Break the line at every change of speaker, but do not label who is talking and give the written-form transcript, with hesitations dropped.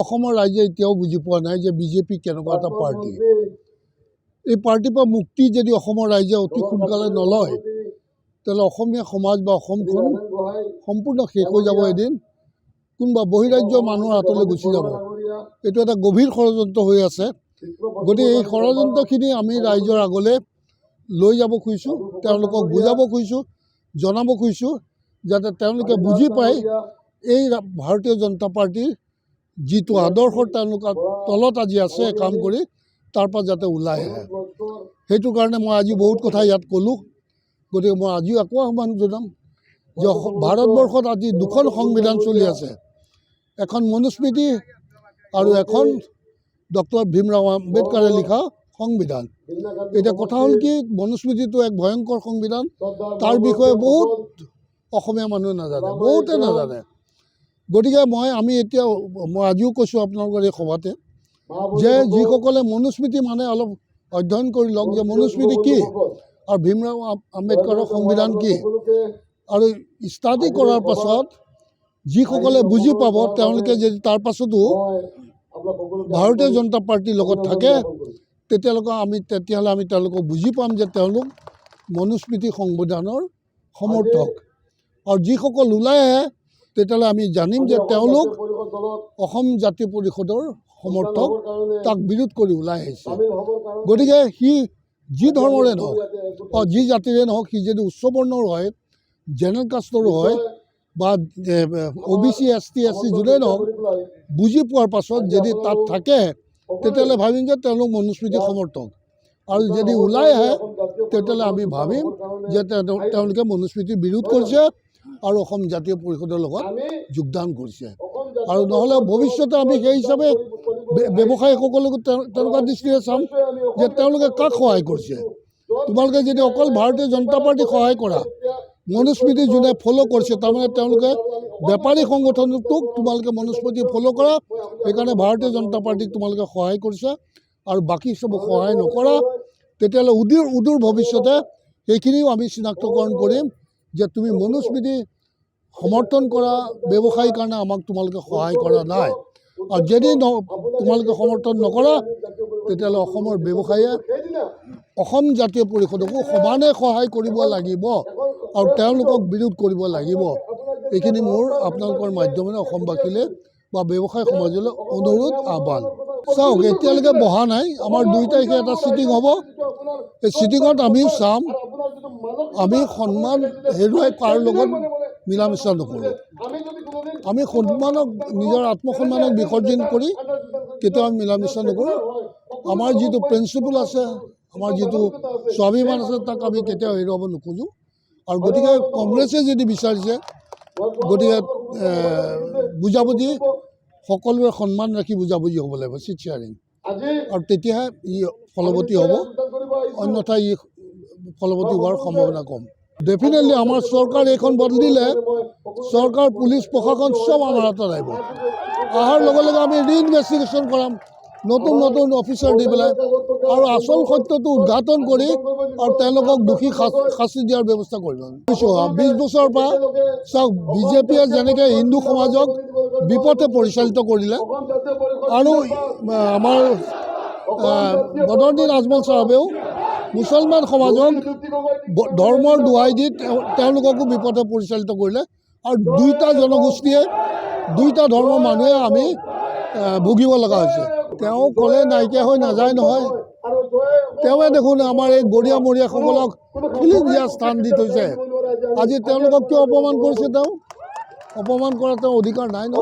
অসমৰ ৰাইজে এতিয়াও বুজি পোৱা নাই যে বিজেপি কেনেকুৱা এটা পাৰ্টি। এই পাৰ্টিৰ পৰা মুক্তি যদি অসমৰ ৰাইজে অতি সোনকালে নলয় তেতিয়াহ'লে অসমীয়া সমাজ বা অসমখন সম্পূৰ্ণ শেষ হৈ যাব এদিন। কোনোবা বহিৰাজ্যৰ মানুহৰ হাতলৈ গুচি যাব। এইটো এটা গভীৰ ষড়যন্ত্ৰ হৈ আছে। গতিকে এই ষড়যন্ত্ৰখিনি আমি ৰাইজৰ আগলৈ লৈ যাব খুজিছোঁ, তেওঁলোকক বুজাব খুজিছোঁ, জনাব খুজিছোঁ, যাতে তেওঁলোকে বুজি পায় এই ভাৰতীয় জনতা পাৰ্টিৰ যিটো আদৰ্শৰ তেওঁলোকৰ তলত আজি আছে কাম কৰি, তাৰ পৰা যাতে ওলাই আহে। সেইটো কাৰণে মই আজি বহুত কথা ইয়াত ক'লোঁ। গতিকে মই আজিও আকৌ আহ্বান জনাম যে ভাৰতবৰ্ষত আজি দুখন সংবিধান চলি আছে, এখন মনুস্মৃতি আৰু এখন ডক্টৰ ভীমৰাও আম্বেদকাৰে লিখা সংবিধান। এতিয়া কথা হ'ল কি, মনুস্মৃতিটো এক ভয়ংকৰ সংবিধান, তাৰ বিষয়ে বহুত অসমীয়া মানুহে নাজানে, বহুতে নাজানে। গতিকে মই আজিও কৈছোঁ আপোনালোকৰ এই সভাতে যে যিসকলে মনুস্মৃতি মানে অলপ অধ্যয়ন কৰি লওক যে মনুস্মৃতি কি আৰু ভীমৰাও আম্বেদকাৰৰ সংবিধান কি, আৰু ষ্টাডি কৰাৰ পাছত যিসকলে বুজি পাব তেওঁলোকে যদি তাৰ পাছতো ভাৰতীয় জনতা পাৰ্টিৰ লগত থাকে তেতিয়াহ'লে আমি তেওঁলোকক বুজি পাম যে তেওঁলোক মনুস্মৃতি সংবিধানৰ সমৰ্থক। আৰু যিসকল ওলাই আহে তেতিয়াহ'লে আমি জানিম যে তেওঁলোক অসম জাতীয় পৰিষদৰ সমৰ্থক, তাক বিৰোধ কৰি ওলাই আহিছে। গতিকে সি যি ধৰ্মৰে নহওক যি জাতিৰে নহওক, সি যদি উচ্চ বৰ্ণৰ হয়, জেনেৰেল কাষ্টৰো হয় বা OBC ST SC যোনে নহওক, বুজি পোৱাৰ পাছত যদি তাত থাকে তেতিয়াহ'লে ভাবিম যে তেওঁলোক মনুস্মৃতি সমৰ্থক। আৰু যদি ওলাই আহে তেতিয়াহ'লে আমি ভাবিম যে তেওঁলোকে মনুস্মৃতিৰ বিৰোধ কৰিছে আৰু অসম জাতীয় পৰিষদৰ লগত যোগদান কৰিছে। আৰু নহ'লে ভৱিষ্যতে আমি সেই হিচাপে ব্যৱসায়ীসকলকো তেনেকুৱা দৃষ্টিৰে চাম যে তেওঁলোকে কাক সহায় কৰিছে। তোমালোকে যদি অকল ভাৰতীয় জনতা পাৰ্টিক সহায় কৰা, মনুস্মৃতি যোনে ফ'ল' কৰিছে, তাৰমানে তেওঁলোকে বেপাৰী সংগঠনটোক তোমালোকে মনুস্মৃতি ফ'ল' কৰা, সেইকাৰণে ভাৰতীয় জনতা পাৰ্টিক তোমালোকে সহায় কৰিছা, আৰু বাকী চবক সহায় নকৰা, তেতিয়াহ'লে উদূৰ ভৱিষ্যতে সেইখিনিও আমি চিনাক্তকৰণ কৰিম যে তুমি মনুস্মৃতি সমৰ্থন কৰা ব্যৱসায়ীৰ কাৰণে আমাক তোমালোকে সহায় কৰা নাই। আৰু যদি তোমালোকে সমৰ্থন নকৰা তেতিয়াহ'লে অসমৰ ব্যৱসায়ীয়ে অসম জাতীয় পৰিষদকো সমানে সহায় কৰিব লাগিব আৰু তেওঁলোকক বিৰোধ কৰিব লাগিব। এইখিনি মোৰ আপোনালোকৰ মাধ্যমেৰে অসমবাসীলৈ বা ব্যৱসায় সমাজলৈ অনুৰোধ, আহ্বান। চাওক, এতিয়ালৈকে বহা নাই। আমাৰ 2 তাৰিখে এটা ছিটিং হ'ব। এই ছিটিঙত আমি চাম, আমি সন্মান হেৰুৱাই কাৰো লগত মিলা মিছা নকৰোঁ। আমি সন্মানক, নিজৰ আত্মসন্মানক বিসৰ্জন কৰি কেতিয়াও আমি মিলা মিছা নকৰোঁ। আমাৰ যিটো প্ৰিন্সিপল আছে, আমাৰ যিটো স্বাভিমান আছে, তাক আমি কেতিয়াও হেৰুৱাব নোখোজোঁ। আৰু গতিকে কংগ্ৰেছে যদি বিচাৰিছে, গতিকে বুজাবুজি সকলোৰে সন্মান ৰাখি বুজাবুজি হ'ব লাগিব, চিট শ্বেয়াৰিং, আৰু তেতিয়াহে ই ফলৱতী হ'ব, অন্যথা ই ফলৱতী হোৱাৰ সম্ভাৱনা কম। ডেফিনেটলি আমাৰ চৰকাৰ এইখন বদলিলে চৰকাৰ, পুলিচ, প্ৰশাসন চব আমাৰ হাতত আহিব। অহাৰ লগে লগে আমি ৰিইনভেষ্টিগেশ্যন কৰাম, নতুন নতুন অফিচাৰ দি পেলাই, আৰু আচল সত্যটো উদ্ঘাটন কৰি আৰু তেওঁলোকক দোষী শাস্তি দিয়াৰ ব্যৱস্থা কৰিম। 20 বছৰৰ পৰা চাওক, বিজেপিয়ে যেনেকৈ হিন্দু সমাজক বিপথে পৰিচালিত কৰিলে, আৰু আমাৰ বদৰুদ্দিন আজমল চাহাবেও মুছলমান সমাজক ধৰ্মৰ দোহাই দি তেওঁলোককো বিপথে পৰিচালিত কৰিলে, আৰু 2টা জনগোষ্ঠীয়ে, 2টা ধৰ্মৰ মানুহে আমি ভুগিব লগা হৈছে। তেওঁ ক'লে নাইকিয়া হৈ নাযায় নহয়। তেওঁৱে দেখোন আমাৰ এই গৰীয়ামৰীয়াসকলক ফিলিং দিয়া স্থান দি থৈছে। আজি তেওঁলোকক কিয় অপমান কৰিছে? তেওঁ অপমান কৰা তেওঁ অধিকাৰ নাই ন।